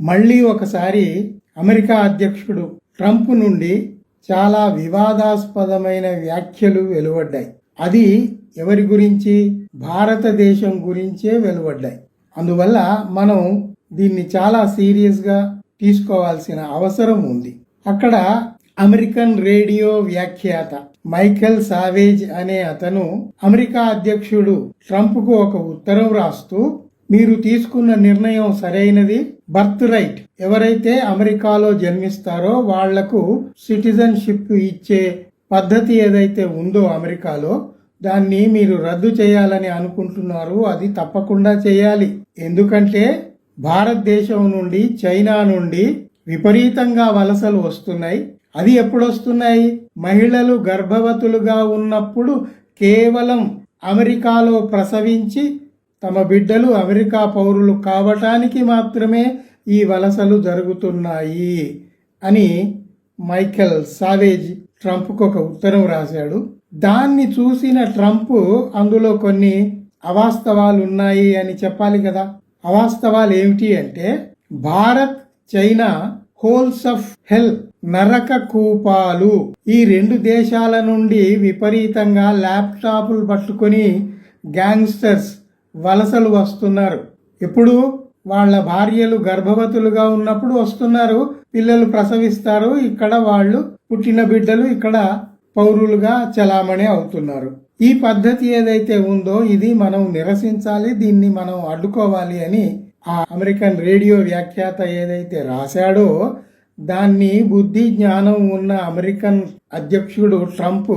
మళ్ళీ ఒకసారి అమెరికా అధ్యక్షుడు ట్రంప్ నుండి చాలా వివాదాస్పదమైన వ్యాఖ్యలు వెలువడ్డాయి. అది ఎవరి గురించి? భారతదేశం గురించే వెలువడ్డాయి. అందువల్ల మనం దీన్ని చాలా సీరియస్గా తీసుకోవాల్సిన అవసరం ఉంది. అక్కడ అమెరికన్ రేడియో వ్యాఖ్యాత మైకెల్ సావేజ్ అనే అతను అమెరికా అధ్యక్షుడు ట్రంప్కు ఒక ఉత్తరం రాస్తూ, మీరు తీసుకున్న నిర్ణయం సరైనది. బర్త్ రైట్, ఎవరైతే అమెరికాలో జన్మిస్తారో వాళ్లకు సిటిజన్షిప్ ఇచ్చే పద్ధతి ఏదైతే ఉందో అమెరికాలో, దాన్ని మీరు రద్దు చేయాలని అనుకుంటున్నారు. అది తప్పకుండా చేయాలి. ఎందుకంటే భారతదేశం నుండి, చైనా నుండి విపరీతంగా వలసలు వస్తున్నాయి. అది ఎప్పుడు వస్తున్నాయి? మహిళలు గర్భవతులుగా ఉన్నప్పుడు కేవలం అమెరికాలో ప్రసవించి తమ బిడ్డలు అమెరికా పౌరులు కావటానికి మాత్రమే ఈ వలసలు జరుగుతున్నాయి అని మైకెల్ సావేజ్ ట్రంప్కు ఒక ఉత్తరం రాశాడు. దాన్ని చూసిన ట్రంప్ అందులో కొన్ని అవాస్తవాలు ఉన్నాయి అని చెప్పాలి కదా. అవాస్తవాలు ఏమిటి అంటే, భారత్, చైనా హోల్స్ ఆఫ్ హెల్, నరక కూపాలు. ఈ రెండు దేశాల నుండి విపరీతంగా ల్యాప్టాప్లు పట్టుకొని గ్యాంగ్స్టర్స్ వలసలు వస్తున్నారు. ఎప్పుడు? వాళ్ళ భార్యలు గర్భవతులుగా ఉన్నప్పుడు వస్తున్నారు. పిల్లలు ప్రసవిస్తారు. ఇక్కడ వాళ్ళు పుట్టిన బిడ్డలు ఇక్కడ పౌరులుగా చలామణి అవుతున్నారు. ఈ పద్ధతి ఏదైతే ఉందో ఇది మనం నిరసించాలి, దీన్ని మనం అడ్డుకోవాలి అని ఆ అమెరికన్ రేడియో వ్యాఖ్యాత ఏదైతే రాశాడో దాన్ని బుద్ధి జ్ఞానం ఉన్న అమెరికన్ అధ్యక్షుడు ట్రంప్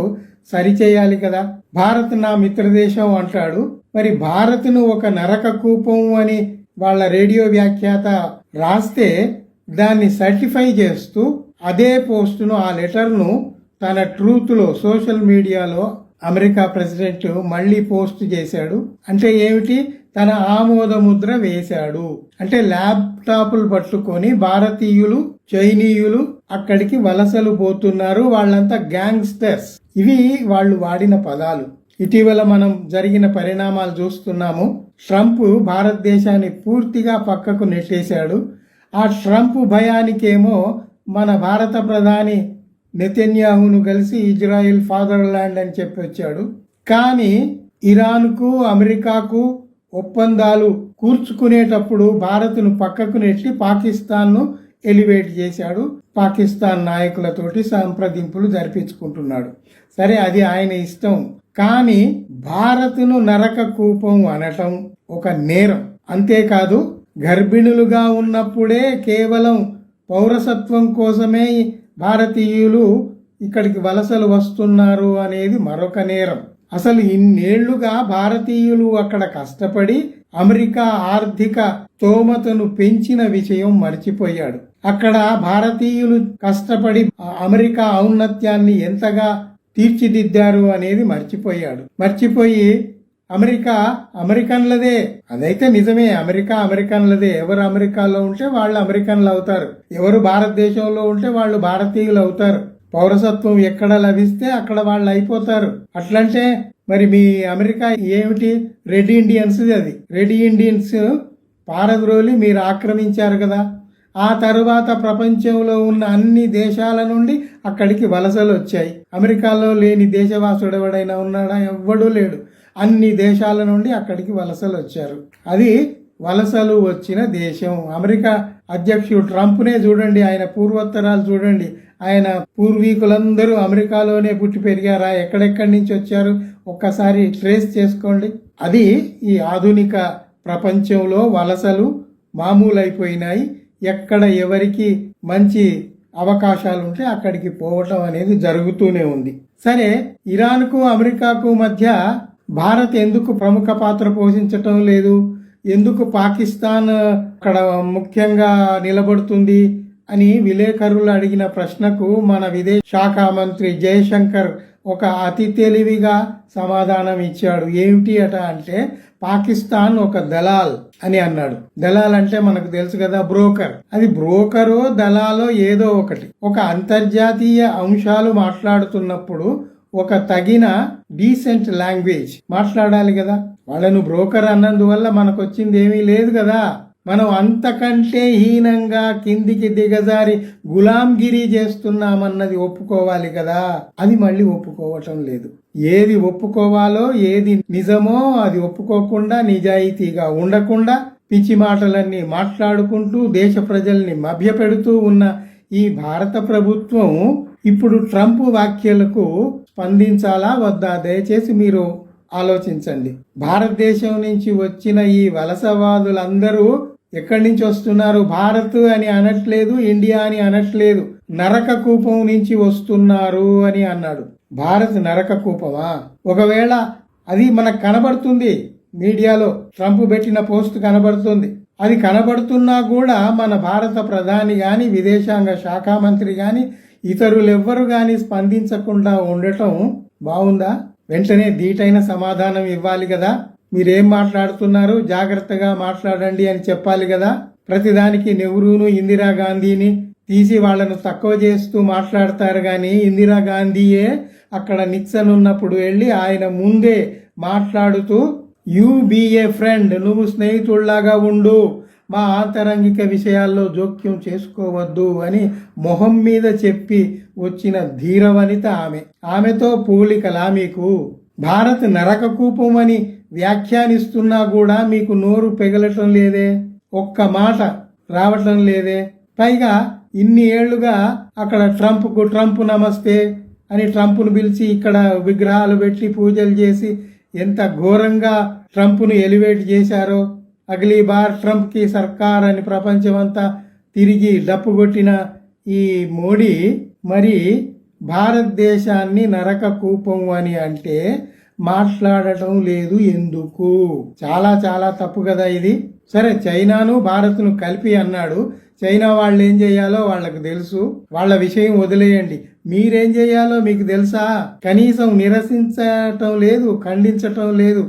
సరిచేయాలి కదా. భారత్ నా మిత్రదేశం అంటాడు. మరి భారత్ను ఒక నరక కూపం అని వాళ్ళ రేడియో వ్యాఖ్యాత రాస్తే దాన్ని సర్టిఫై చేస్తూ అదే పోస్టును, ఆ లెటర్ను తన ట్రూత్లో సోషల్ మీడియాలో అమెరికా ప్రెసిడెంట్ మళ్ళీ పోస్ట్ చేశాడు. అంటే ఏమిటి? తన ఆమోద ముద్ర వేశాడు. అంటే ల్యాప్టాప్లు పట్టుకొని భారతీయులు, చైనీయులు అక్కడికి వలసలు పోతున్నారు. వాళ్ళంతా గ్యాంగ్స్టర్స్. ఇవి వాళ్ళు వాడిన పదాలు. ఇటీవల మనం జరిగిన పరిణామాలు చూస్తున్నాము. ట్రంప్ భారతదేశాన్ని పూర్తిగా పక్కకు నెట్టేశాడు. ఆ ట్రంప్ భయానికేమో మన భారత ప్రధాని నెతన్యాహును కలిసి ఇజ్రాయిల్ ఫాదర్లాండ్ అని చెప్పి వచ్చాడు. కానీ ఇరాన్కు, అమెరికాకు ఒప్పందాలు కూర్చుకునేటప్పుడు భారత్ను పక్కకు నెట్టి పాకిస్తాన్ను ఎలివేట్ చేశాడు. పాకిస్తాన్ నాయకులతోటి సంప్రదింపులు జరిపించుకుంటున్నాడు. సరే, అది ఆయన ఇష్టం. కానీ భారత్ను నరక కూపం అనటం ఒక నేరం. అంతేకాదు, గర్భిణులుగా ఉన్నప్పుడే కేవలం పౌరసత్వం కోసమే భారతీయులు ఇక్కడికి వలసలు వస్తున్నారు అనేది మరొక నేరం. అసలు ఇన్నేళ్లుగా భారతీయులు అక్కడ కష్టపడి అమెరికా ఆర్థిక స్తోమతను పెంచిన విషయం మర్చిపోయాడు. అక్కడ భారతీయులు కష్టపడి అమెరికా ఔన్నత్యాన్ని ఎంతగా తీర్చిదిద్దారు అనేది మర్చిపోయాడు. మర్చిపోయి అమెరికా అమెరికన్లదే. అదైతే నిజమే, అమెరికా అమెరికన్లదే. ఎవరు అమెరికాలో ఉంటే వాళ్ళు అమెరికన్లు అవుతారు, ఎవరు భారతదేశంలో ఉంటే వాళ్ళు భారతీయులు అవుతారు. పౌరసత్వం ఎక్కడ లభిస్తే అక్కడ వాళ్ళు అయిపోతారు. అట్లంటే మరి మీ అమెరికా ఏమిటి? Red Indians. అది రెడ్ ఇండియన్స్ పారద్రోలి మీరు ఆక్రమించారు కదా. ఆ తరువాత ప్రపంచంలో ఉన్న అన్ని దేశాల నుండి అక్కడికి వలసలు వచ్చాయి. అమెరికాలో లేని దేశవాసుడు ఎవడైనా ఉన్నాడా? ఎవ్వడూ లేడు. అన్ని దేశాల నుండి అక్కడికి వలసలు వచ్చారు. అది వలసలు వచ్చిన దేశం. అమెరికా అధ్యక్షుడు ట్రంప్నే చూడండి, ఆయన పూర్వోత్తరాలు చూడండి. ఆయన పూర్వీకులందరూ అమెరికాలోనే పుట్టి పెరిగారా? ఎక్కడెక్కడి నుంచి వచ్చారు? ఒక్కసారి ట్రేస్ చేసుకోండి. అది ఈ ఆధునిక ప్రపంచంలో వలసలు మామూలైపోయినాయి. ఎక్కడ ఎవరికి మంచి అవకాశాలు ఉంటే అక్కడికి పోవటం అనేది జరుగుతూనే ఉంది. సరే, ఇరాన్కు అమెరికాకు మధ్య భారత్ ఎందుకు ప్రముఖ పాత్ర పోషించటం లేదు? ఎందుకు పాకిస్తాన్ అక్కడ ముఖ్యంగా నిలబడుతుంది అని విలేకరులు అడిగిన ప్రశ్నకు మన విదేశ శాఖ మంత్రి జయశంకర్ ఒక అతి తెలివిగా సమాధానం ఇచ్చాడు. ఏమిటి అట అంటే, పాకిస్తాన్ ఒక దళాల్ అని అన్నాడు. దళాల్ అంటే మనకు తెలుసు కదా, బ్రోకర్. అది బ్రోకరో దళాలో ఏదో ఒకటి. ఒక అంతర్జాతీయ అంశాలు మాట్లాడుతున్నప్పుడు ఒక తగిన డీసెంట్ లాంగ్వేజ్ మాట్లాడాలి కదా. వాళ్ళను బ్రోకర్ అన్నందువల్ల మనకు వచ్చింది ఏమీ లేదు కదా. మనం అంతకంటే హీనంగా కిందికి దిగజారి గులాంగిరి చేస్తున్నామన్నది ఒప్పుకోవాలి కదా. అది మళ్ళీ ఒప్పుకోవటం లేదు. ఏది ఒప్పుకోవాలో, ఏది నిజమో అది ఒప్పుకోకుండా, నిజాయితీగా ఉండకుండా పిచ్చి మాటలన్నీ మాట్లాడుకుంటూ దేశ ప్రజల్ని మభ్యపెడుతూ ఉన్న ఈ భారత ప్రభుత్వం ఇప్పుడు ట్రంప్ వ్యాఖ్యలకు స్పందించాలా వద్దా? దయచేసి మీరు ఆలోచించండి. భారతదేశం నుంచి వచ్చిన ఈ వలసవాదులందరూ ఎక్కడి నుంచి వస్తున్నారు? భారత్ అని అనట్లేదు, ఇండియా అని అనట్లేదు, నరక కూపం నుంచి వస్తున్నారు అని అన్నాడు. భారత్ నరక కూపమా? ఒకవేళ అది మనకు కనబడుతుంది, మీడియాలో ట్రంప్ పెట్టిన పోస్ట్ కనబడుతుంది. అది కనబడుతున్నా కూడా మన భారత ప్రధాని గాని, విదేశాంగ శాఖ మంత్రి గాని, ఇతరులెవ్వరు గాని స్పందించకుండా ఉండటం బాగుందా? వెంటనే ధీటైన సమాధానం ఇవ్వాలి కదా. మీరేం మాట్లాడుతున్నారు, జాగ్రత్తగా మాట్లాడండి అని చెప్పాలి కదా. ప్రతిదానికి నెహ్రూను, ఇందిరాగాంధీని తీసి వాళ్లను తక్కువ చేస్తూ మాట్లాడతారు గాని, ఇందిరాగాంధీయే అక్కడ నిక్సన్ ఉన్నప్పుడు వెళ్ళి ఆయన ముందే మాట్లాడుతూ యూ బీ ఏ ఫ్రెండ్, నువ్వు స్నేహితుల్లాగా ఉండు, మా ఆంతరంగిక విషయాల్లో జోక్యం చేసుకోవద్దు అని మొహం మీద చెప్పి వచ్చిన ధీరవనిత ఆమె. ఆమెతో పోలికలా మీకు? భారత్ నరకకూపం అని వ్యాఖ్యానిస్తున్నా కూడా మీకు నోరు పెగలటం లేదే, ఒక్క మాట రావటం లేదే. పైగా ఇన్ని ఏళ్లుగా అక్కడ ట్రంప్ నమస్తే అని ట్రంప్ను పిలిచి ఇక్కడ విగ్రహాలు పెట్టి పూజలు చేసి ఎంత ఘోరంగా ట్రంప్ను ఎలివేట్ చేశారో. అగలీ బార్ ట్రంప్ కి సర్కార్ అని ప్రపంచమంతా తిరిగి డప్పు కొట్టిన ఈ మోడీ మరి భారతదేశాన్ని నరక కూపం అని అంటే మాట్లాడటం లేదు ఎందుకు? చాలా చాలా తప్పు కదా ఇది. సరే, చైనాను భారత్ను కలిపి అన్నాడు. చైనా వాళ్ళు ఏం చేయాలో వాళ్ళకు తెలుసు, వాళ్ళ విషయం వదిలేయండి. మీరేం చేయాలో మీకు తెలుసా? కనీసం నిరసించటం లేదు, ఖండించటం లేదు.